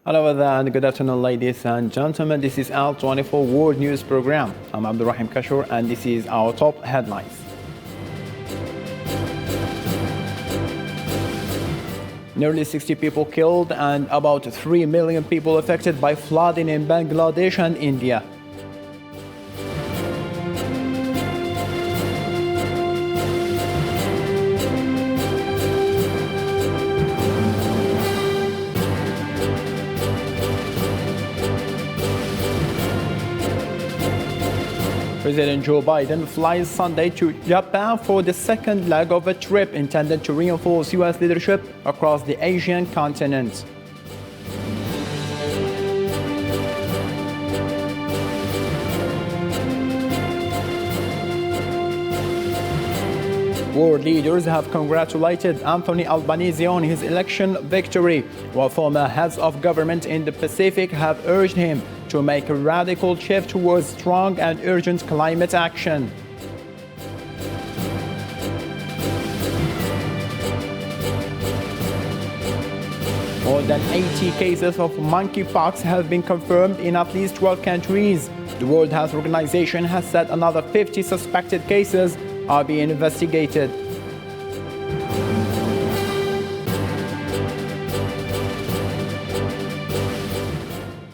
Hello there and good afternoon, ladies and gentlemen. This is our 24 World News Program. I'm Abdurrahim Kashur and this is our top headlines. Nearly 60 people killed and about 3 million people affected by flooding in Bangladesh and India. President Joe Biden flies Sunday to Japan for the second leg of a trip intended to reinforce U.S. leadership across the Asian continent. World leaders have congratulated Anthony Albanese on his election victory, while former heads of government in the Pacific have urged him to make a radical shift towards strong and urgent climate action. More than 80 cases of monkeypox have been confirmed in at least 12 countries. The World Health Organization has said another 50 suspected cases are being investigated.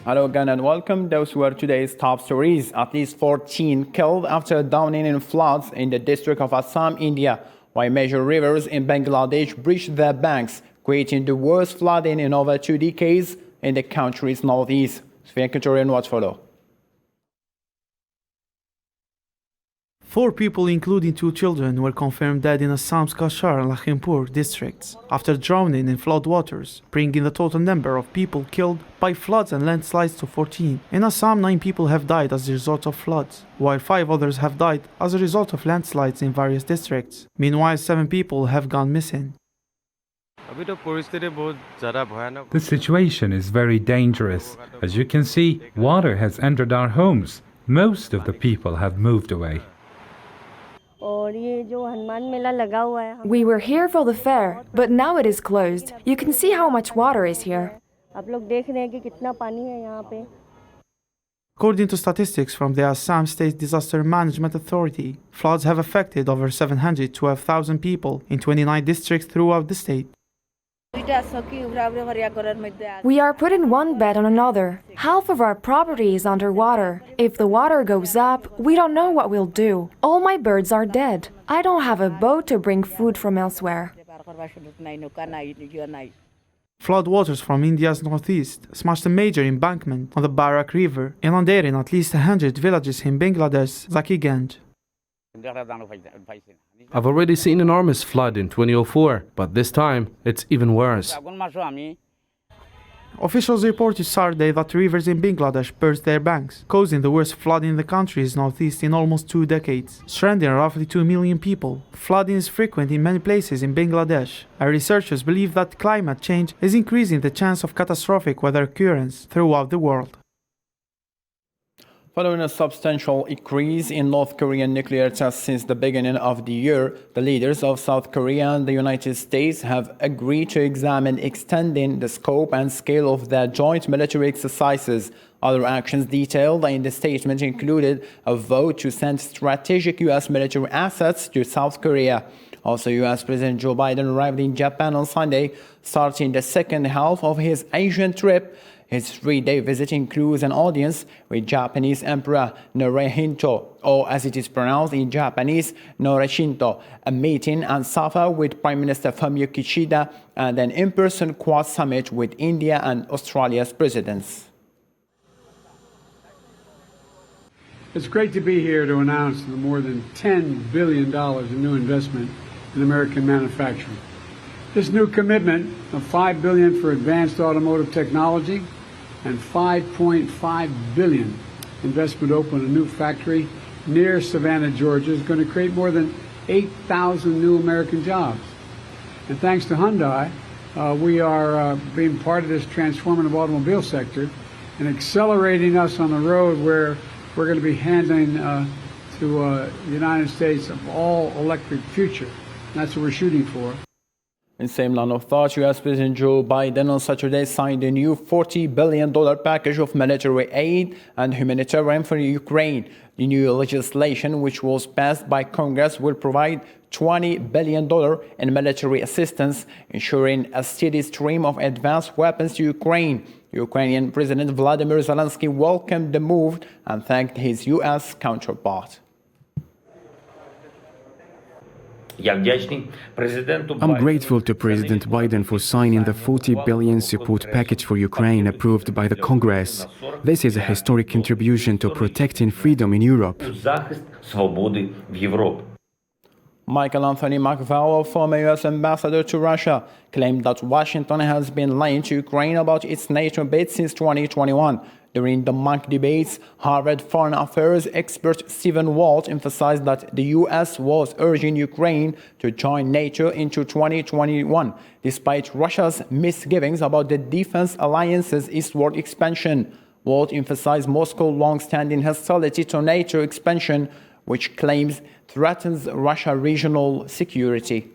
Hello again and welcome. Those were today's top stories. At least 14 killed after drowning in floods in the district of Assam, India, while major rivers in Bangladesh breached their banks, creating the worst flooding in over 2 decades in the country's northeast. Sven Katorian, what follow? 4 people, including 2 children, were confirmed dead in Assam's Kashar and Lakhimpur districts after drowning in floodwaters, bringing the total number of people killed by floods and landslides to 14. In Assam, 9 people have died as a result of floods, while 5 others have died as a result of landslides in various districts. Meanwhile, 7 people have gone missing. The situation is very dangerous. As you can see, water has entered our homes. Most of the people have moved away. We were here for the fair, but now it is closed. You can see how much water is here. According to statistics from the Assam State Disaster Management Authority, floods have affected over 712,000 people in 29 districts throughout the state. We are put in one bed on another. Half of our property is underwater. If the water goes up, we don't know what we'll do. All my birds are dead. I don't have a boat to bring food from elsewhere. Floodwaters from India's northeast smashed a major embankment on the Barak River, inundating at least 100 villages in Bangladesh's Zakiganj. I've already seen enormous flood in 2004, but this time it's even worse. Officials reported Saturday that rivers in Bangladesh burst their banks, causing the worst flood in the country's northeast in almost 2 decades, stranding roughly 2 million people. Flooding is frequent in many places in Bangladesh, and researchers believe that climate change is increasing the chance of catastrophic weather occurrence throughout the world. Following a substantial increase in North Korean nuclear tests since the beginning of the year, the leaders of South Korea and the United States have agreed to examine extending the scope and scale of their joint military exercises. Other actions detailed in the statement included a vote to send strategic U.S. military assets to South Korea. Also, U.S. President Joe Biden arrived in Japan on Sunday, starting the second half of his Asian trip. His 3-day visit includes an audience with Japanese Emperor Naruhito, or as it is pronounced in Japanese, Norashinto, a meeting and supper with Prime Minister Fumio Kishida, and an in-person Quad summit with India and Australia's presidents. It's great to be here to announce the more than $10 billion in new investment in American manufacturing. This new commitment of $5 billion for advanced automotive technology and $5.5 billion investment to open a new factory near Savannah, Georgia, is going to create more than 8,000 new American jobs. And thanks to Hyundai, we are being part of this transformative automobile sector and accelerating us on the road where we're going to be handing to the United States of all electric future. And that's what we're shooting for. In the same line of thought, U.S. President Joe Biden on Saturday signed a new $40 billion package of military aid and humanitarian for Ukraine. The new legislation, which was passed by Congress, will provide $20 billion in military assistance, ensuring a steady stream of advanced weapons to Ukraine. Ukrainian President Vladimir Zelensky welcomed the move and thanked his U.S. counterpart. I'm grateful to President Biden for signing the $40 billion support package for Ukraine approved by the Congress. This is a historic contribution to protecting freedom in Europe. Michael Anthony McVall, former U.S. ambassador to Russia, claimed that Washington has been lying to Ukraine about its NATO bid since 2021. During the mock debates, Harvard foreign affairs expert Stephen Walt emphasized that the U.S. was urging Ukraine to join NATO into 2021, despite Russia's misgivings about the defense alliance's eastward expansion. Walt emphasized Moscow's long-standing hostility to NATO expansion, which claims threatens Russia's regional security.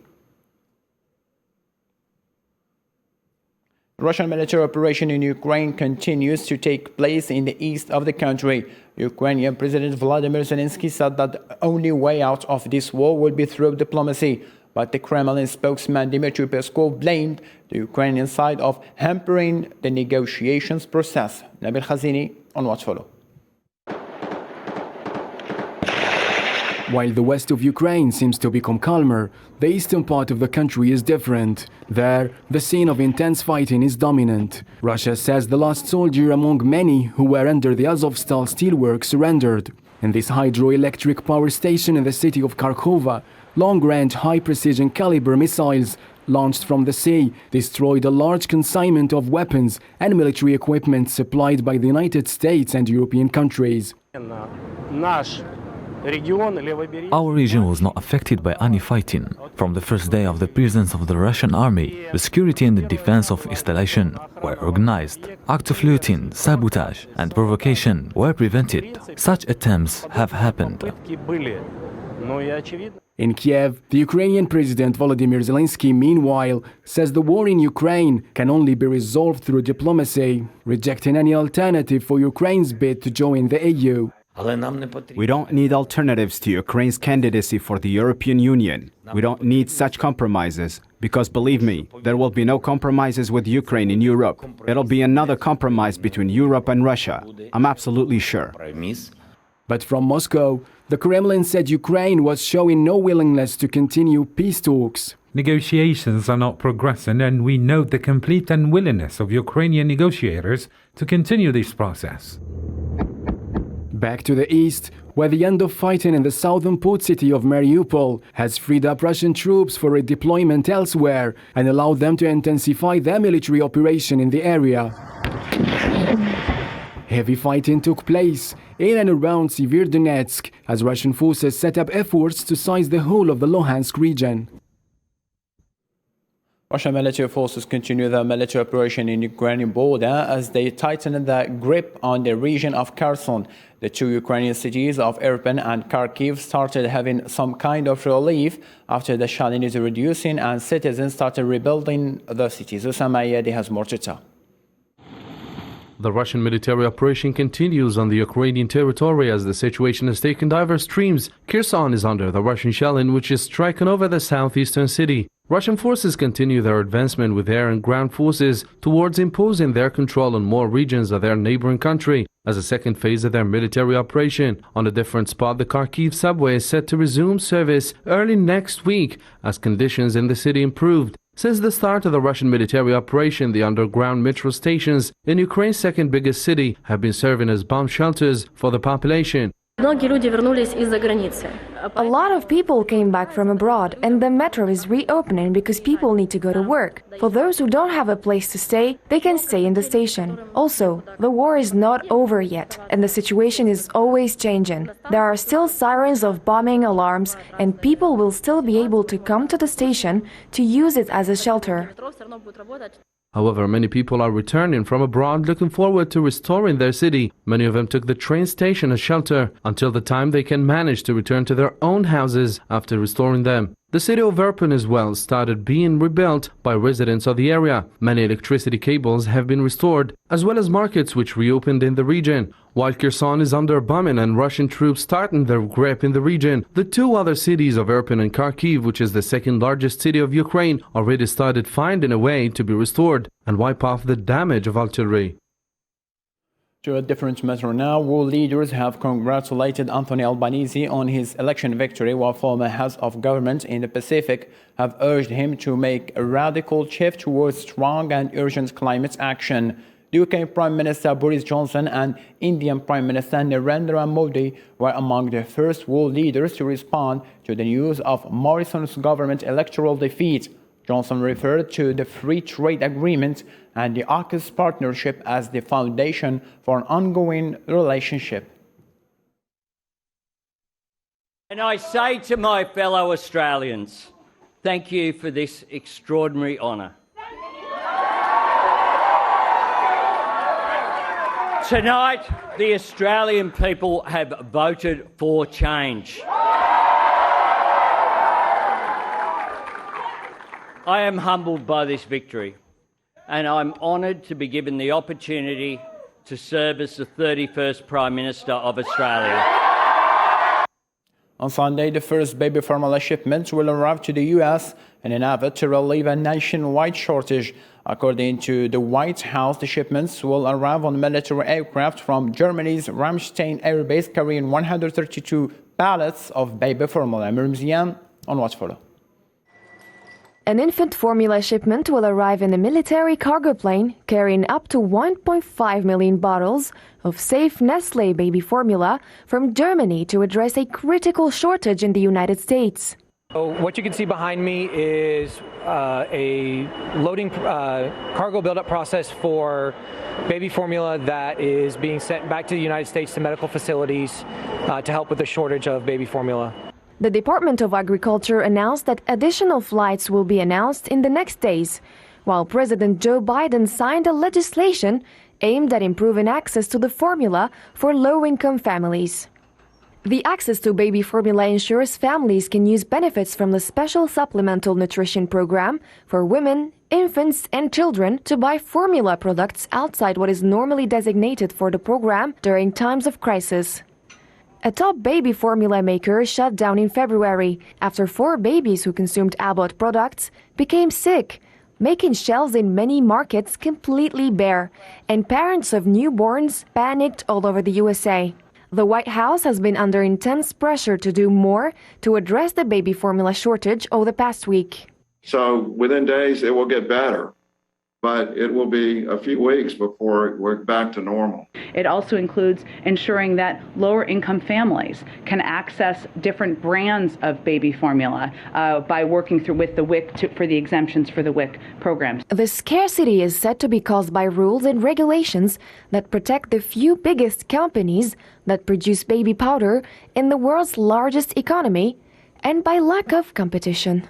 Russian military operation in Ukraine continues to take place in the east of the country. Ukrainian President Vladimir Zelensky said that the only way out of this war will be through diplomacy. But the Kremlin spokesman Dmitry Peskov blamed the Ukrainian side of hampering the negotiations process. Nabil Khazini on Watch Follow. While the west of Ukraine seems to become calmer, the eastern part of the country is different. There, the scene of intense fighting is dominant. Russia says the last soldier among many who were under the Azovstal steelworks surrendered. In this hydroelectric power station in the city of Kharkova, long-range high-precision caliber missiles launched from the sea destroyed a large consignment of weapons and military equipment supplied by the United States and European countries. Our region was not affected by any fighting. From the first day of the presence of the Russian army, the security and the defense of installation were organized. Acts of looting, sabotage and provocation were prevented. Such attempts have happened. In Kiev, the Ukrainian President Volodymyr Zelensky, meanwhile, says the war in Ukraine can only be resolved through diplomacy, rejecting any alternative for Ukraine's bid to join the EU. We don't need alternatives to Ukraine's candidacy for the European Union. We don't need such compromises, because believe me, there will be no compromises with Ukraine in Europe. It'll be another compromise between Europe and Russia. I'm absolutely sure. But from Moscow, the Kremlin said Ukraine was showing no willingness to continue peace talks. Negotiations are not progressing, and we note the complete unwillingness of Ukrainian negotiators to continue this process. Back to the east, where the end of fighting in the southern port city of Mariupol has freed up Russian troops for redeployment elsewhere and allowed them to intensify their military operation in the area. Heavy fighting took place in and around Severodonetsk as Russian forces set up efforts to seize the whole of the Luhansk region. Russian military forces continue their military operation in the Ukrainian border as they tighten their grip on the region of Kherson. The two Ukrainian cities of Irpin and Kharkiv started having some kind of relief after the shelling is reducing and citizens started rebuilding the cities. Osama Ayadi has more to tell. The Russian military operation continues on the Ukrainian territory as the situation has taken diverse streams. Kherson is under the Russian shelling, which is striking over the southeastern city. Russian forces continue their advancement with air and ground forces towards imposing their control on more regions of their neighboring country as a second phase of their military operation. On a different spot, the Kharkiv subway is set to resume service early next week as conditions in the city improved. Since the start of the Russian military operation, the underground metro stations in Ukraine's second biggest city have been serving as bomb shelters for the population. A lot of people came back from abroad, and the metro is reopening because people need to go to work. For those who don't have a place to stay, they can stay in the station. Also, the war is not over yet, and the situation is always changing. There are still sirens of bombing alarms, and people will still be able to come to the station to use it as a shelter. However, many people are returning from abroad looking forward to restoring their city. Many of them took the train station as shelter until the time they can manage to return to their own houses after restoring them. The city of Irpin as well started being rebuilt by residents of the area. Many electricity cables have been restored, as well as markets which reopened in the region. While Kherson is under bombing and Russian troops tighten their grip in the region, the two other cities of Irpin and Kharkiv, which is the second largest city of Ukraine, already started finding a way to be restored and wipe off the damage of artillery. To a different matter now, world leaders have congratulated Anthony Albanese on his election victory, while former heads of government in the Pacific have urged him to make a radical shift towards strong and urgent climate action. The UK Prime Minister Boris Johnson and Indian Prime Minister Narendra Modi were among the first world leaders to respond to the news of Morrison's government electoral defeat. Johnson referred to the free trade agreement and the AUKUS partnership as the foundation for an ongoing relationship. And I say to my fellow Australians, thank you for this extraordinary honour. Tonight, the Australian people have voted for change. I am humbled by this victory, and I'm honoured to be given the opportunity to serve as the 31st Prime Minister of Australia. On Sunday, the first baby formula shipment will arrive to the US in an effort to relieve a nationwide shortage. According to the White House, the shipments will arrive on military aircraft from Germany's Ramstein Air Base, carrying 132 pallets of baby formula. Mirzian on Watch Follow. An infant formula shipment will arrive in a military cargo plane carrying up to 1.5 million bottles of safe Nestlé baby formula from Germany to address a critical shortage in the United States. So what you can see behind me is a loading cargo buildup process for baby formula that is being sent back to the United States to medical facilities to help with the shortage of baby formula. The Department of Agriculture announced that additional flights will be announced in the next days, while President Joe Biden signed a legislation aimed at improving access to the formula for low-income families. The access to baby formula ensures families can use benefits from the special supplemental nutrition program for women, infants, and children to buy formula products outside what is normally designated for the program during times of crisis. A top baby formula maker shut down in February after 4 babies who consumed Abbott products became sick, making shelves in many markets completely bare, and parents of newborns panicked all over the USA. The White House has been under intense pressure to do more to address the baby formula shortage over the past week. So within days, it will get better, but it will be a few weeks before we're back to normal. It also includes ensuring that lower income families can access different brands of baby formula by working through with the WIC for the exemptions for the WIC programs. The scarcity is said to be caused by rules and regulations that protect the few biggest companies that produce baby powder in the world's largest economy, and by lack of competition.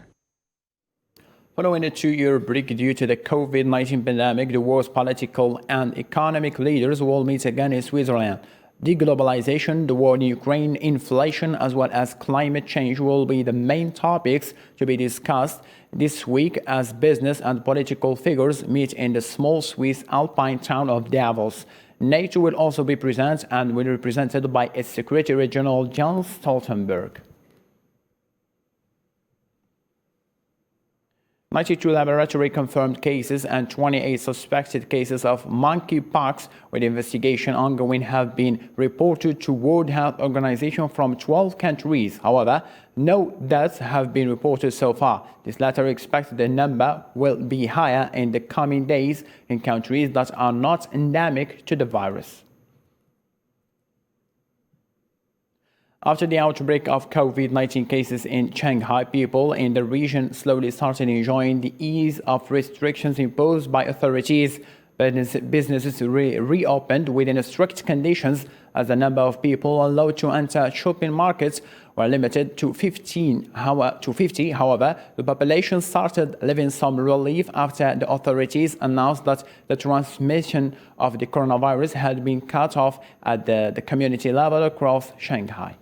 Following a 2-year break due to the COVID-19 pandemic, the world's political and economic leaders will meet again in Switzerland. Deglobalization, the war in Ukraine, inflation, as well as climate change will be the main topics to be discussed this week as business and political figures meet in the small Swiss alpine town of Davos. NATO will also be present and will be represented by its Secretary General Jens Stoltenberg. 92 laboratory confirmed cases and 28 suspected cases of monkeypox with investigation ongoing have been reported to World Health Organization from 12 countries. However, no deaths have been reported so far. This latter expects the number will be higher in the coming days in countries that are not endemic to the virus. After the outbreak of COVID-19 cases in Shanghai, people in the region slowly started enjoying the ease of restrictions imposed by authorities. Businesses reopened within strict conditions as the number of people allowed to enter shopping markets were limited to 50. However, the population started living some relief after the authorities announced that the transmission of the coronavirus had been cut off at the community level across Shanghai.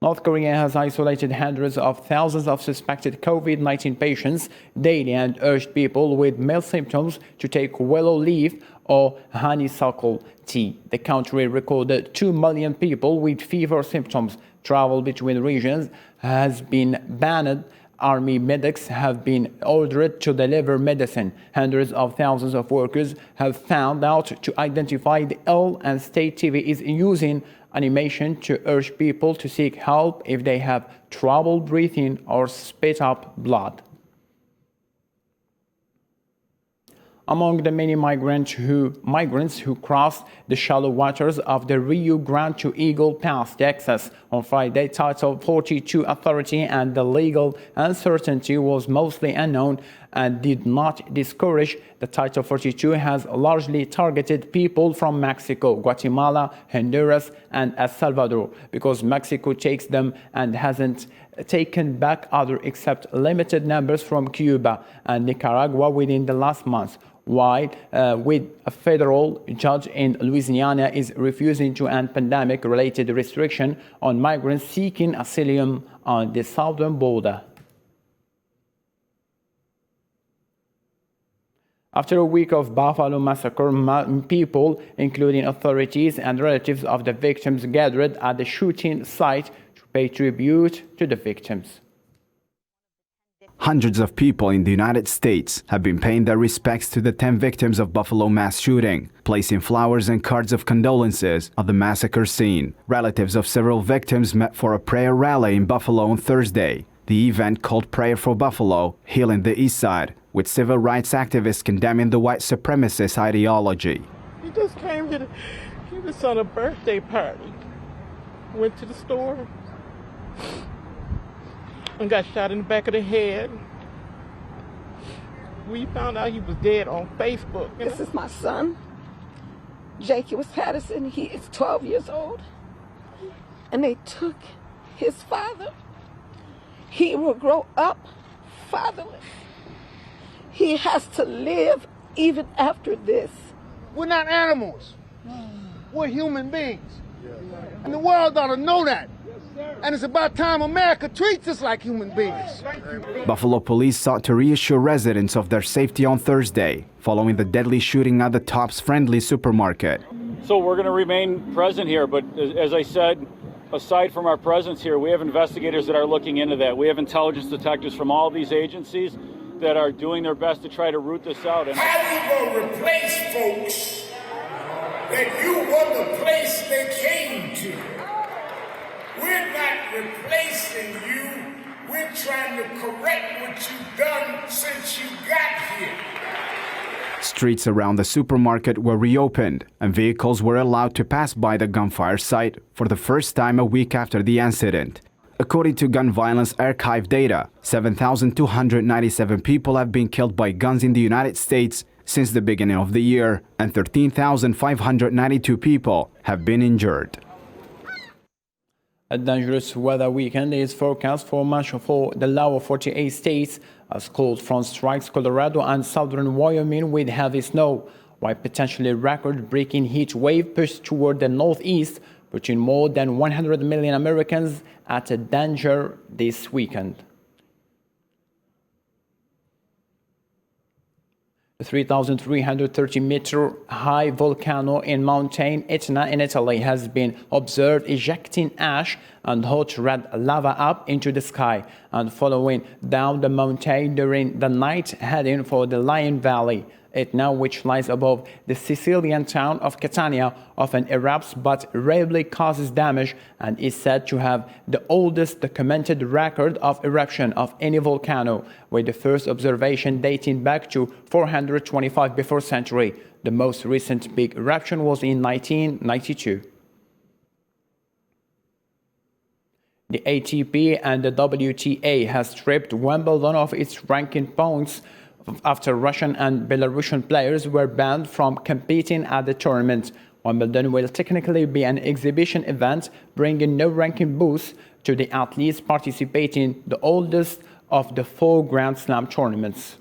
North Korea has isolated hundreds of thousands of suspected COVID-19 patients daily and urged people with mild symptoms to take willow leaf or honeysuckle tea. The country recorded 2 million people with fever symptoms. Travel between regions has been banned. Army medics have been ordered to deliver medicine. Hundreds of thousands of workers have found out to identify the ill, and state TV is using animation to urge people to seek help if they have trouble breathing or spit up blood. Among the many migrants who crossed the shallow waters of the Rio Grande to Eagle Pass, Texas, on Friday, Title 42 authority and the legal uncertainty was mostly unknown and did not discourage. The Title 42 has largely targeted people from Mexico, Guatemala, Honduras, and El Salvador, because Mexico takes them and hasn't taken back others except limited numbers from Cuba and Nicaragua within the last month. While with a federal judge in Louisiana is refusing to end pandemic-related restriction on migrants seeking asylum on the southern border. After a week of Buffalo massacre, people, including authorities and relatives of the victims, gathered at the shooting site to pay tribute to the victims. Hundreds of people in the United States have been paying their respects to the 10 victims of Buffalo mass shooting, placing flowers and cards of condolences at the massacre scene. Relatives of several victims met for a prayer rally in Buffalo on Thursday. The event, called Prayer for Buffalo, Healing the East Side, with civil rights activists condemning the white supremacist ideology. He just came to he was on a birthday party. Went to the store and got shot in the back of the head. We found out he was dead on Facebook. This is my son, Jake Patterson. He is 12 years old. And they took his father. He will grow up fatherless. He has to live even after this. We're not animals. We're human beings. And the world ought to know that. And it's about time America treats us like human beings. Buffalo police sought to reassure residents of their safety on Thursday, following the deadly shooting at the Tops Friendly supermarket. So we're going to remain present here, but as I said, aside from our presence here, we have investigators that are looking into that. We have intelligence detectives from all these agencies that are doing their best to try to root this out. And how we going to replace folks that you were the place they came to? We're not replacing you. We're trying to correct what you've done since you got here. Streets around the supermarket were reopened, and vehicles were allowed to pass by the gunfire site for the first time a week after the incident. According to Gun Violence Archive data, 7,297 people have been killed by guns in the United States since the beginning of the year, and 13,592 people have been injured. A dangerous weather weekend is forecast for much for the lower 48 states as cold front strikes Colorado and southern Wyoming with heavy snow, while potentially record-breaking heat wave pushed toward the northeast, putting more than 100 million Americans at a danger this weekend. The 3,330-meter high volcano in Mountain Etna in Italy has been observed ejecting ash and hot red lava up into the sky and following down the mountain during the night, heading for the Lion Valley. Etna, which lies above the Sicilian town of Catania, often erupts but rarely causes damage and is said to have the oldest documented record of eruption of any volcano, with the first observation dating back to 425 before century. The most recent big eruption was in 1992. The ATP and the WTA has stripped Wimbledon of its ranking points after Russian and Belarusian players were banned from competing at the tournament. Wimbledon will technically be an exhibition event, bringing no ranking boost to the athletes participating, the oldest of the 4 Grand Slam tournaments.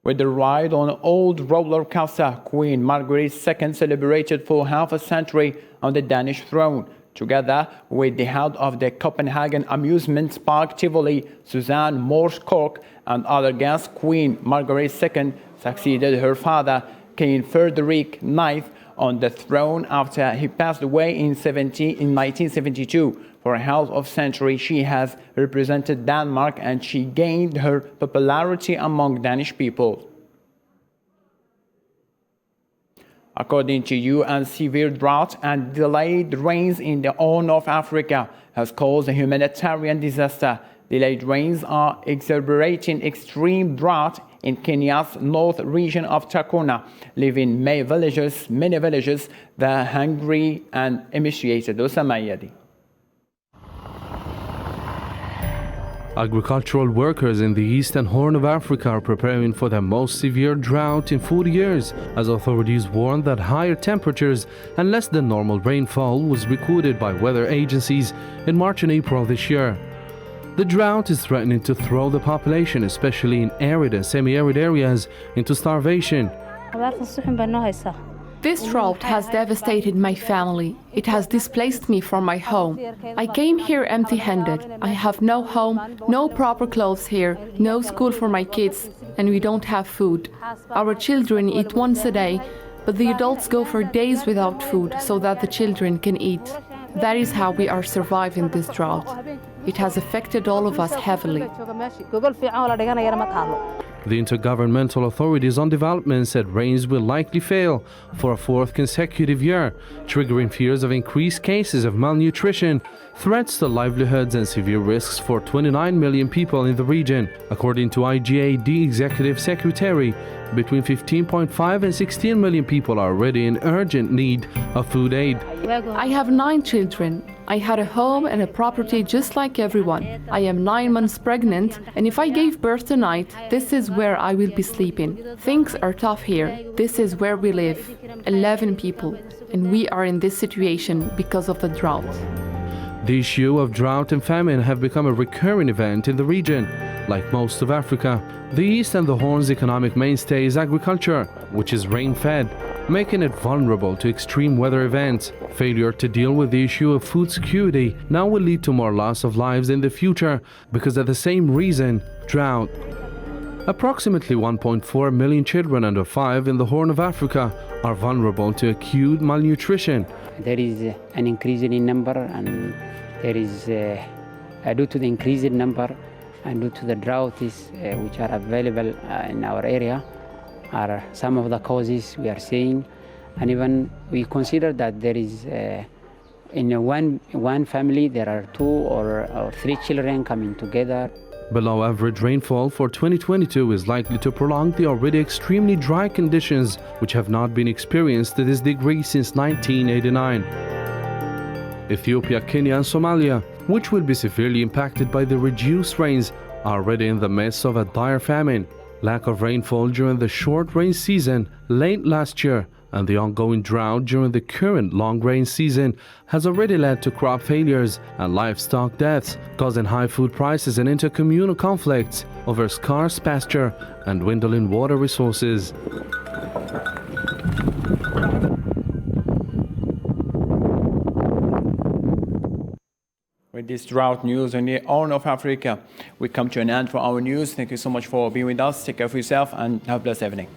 With the ride on old roller coaster, Queen Margaret II celebrated for half a century on the Danish throne. Together with the head of the Copenhagen amusement park Tivoli, Suzanne Morskok, and other guests, Queen Margaret II succeeded her father, King Frederick IX, on the throne after he passed away in 1972. For half of a century, she has represented Denmark and she gained her popularity among Danish people. According to UN, severe drought and delayed rains in the Horn of Africa has caused a humanitarian disaster. Delayed rains are exacerbating extreme drought in Kenya's north region of Takona, leaving many villages that hungry and emaciated. Osamayadi. Agricultural workers in the eastern Horn of Africa are preparing for the most severe drought in 40 years, as authorities warn that higher temperatures and less than normal rainfall was recorded by weather agencies in March and April this year. The drought is threatening to throw the population, especially in arid and semi-arid areas, into starvation. This drought has devastated my family. It has displaced me from my home. I came here empty-handed. I have no home, no proper clothes here, no school for my kids, and we don't have food. Our children eat once a day, but the adults go for days without food so that the children can eat. That is how we are surviving this drought. It has affected all of us heavily. The Intergovernmental Authorities on Development said rains will likely fail for a fourth consecutive year, triggering fears of increased cases of malnutrition, threats to livelihoods and severe risks for 29 million people in the region. According to IGAD Executive Secretary, between 15.5 and 16 million people are already in urgent need of food aid. I have 9 children. I had a home and a property just like everyone. I am 9 months pregnant, and if I gave birth tonight, this is where I will be sleeping. Things are tough here. This is where we live. 11 people, and we are in this situation because of the drought. The issue of drought and famine have become a recurring event in the region. Like most of Africa, the East and the Horn's economic mainstay is agriculture, which is rain-fed, making it vulnerable to extreme weather events. Failure to deal with the issue of food security now will lead to more loss of lives in the future because of the same reason, drought. Approximately 1.4 million children under 5 in the Horn of Africa are vulnerable to acute malnutrition. There is an increase in number, and there is, due to the increase in number and due to the droughts which are available in our area, are some of the causes we are seeing. And even we consider that there is, in one family, there are 2 or 3 children coming together. Below average rainfall for 2022 is likely to prolong the already extremely dry conditions which have not been experienced to this degree since 1989. Ethiopia, Kenya and Somalia, which will be severely impacted by the reduced rains, are already in the midst of a dire famine. Lack of rainfall during the short rain season late last year and the ongoing drought during the current long rain season has already led to crop failures and livestock deaths, causing high food prices and intercommunal conflicts over scarce pasture and dwindling water resources. With this drought news on the Horn of Africa, we come to an end for our news. Thank you so much for being with us. Take care of yourself and have a blessed evening.